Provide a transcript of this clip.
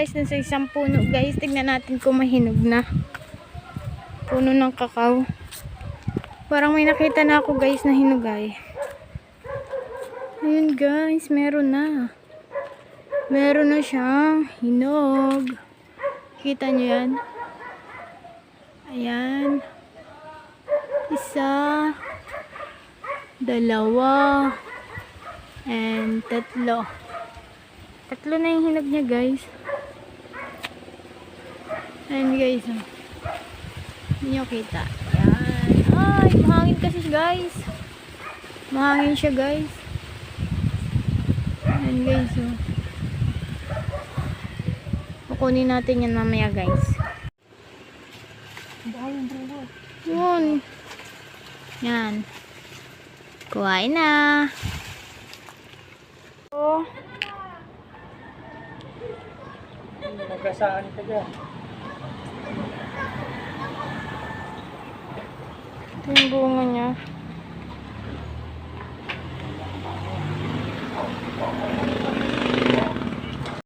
guys dun sa isang puno guys. Tignan natin kung mahinog na. Puno ng kakao. Parang may nakita na ako guys na hinugay. Ayun guys, meron na. Meron na siyang hinog. Kita nyo yan? Ayan. Isa. Dalawa. And tatlo. Tatlo na yung hinog niya guys. Ayan guys. Hindi nyo kita. Ayan. Ay, mahangin kasi guys. Mahangin siya guys. Ayan guys. Kukunin natin yan mamaya guys. Yun. Yan. Kuhain na. Oh. Magasaan ka dyan. Ito yung bunga niya.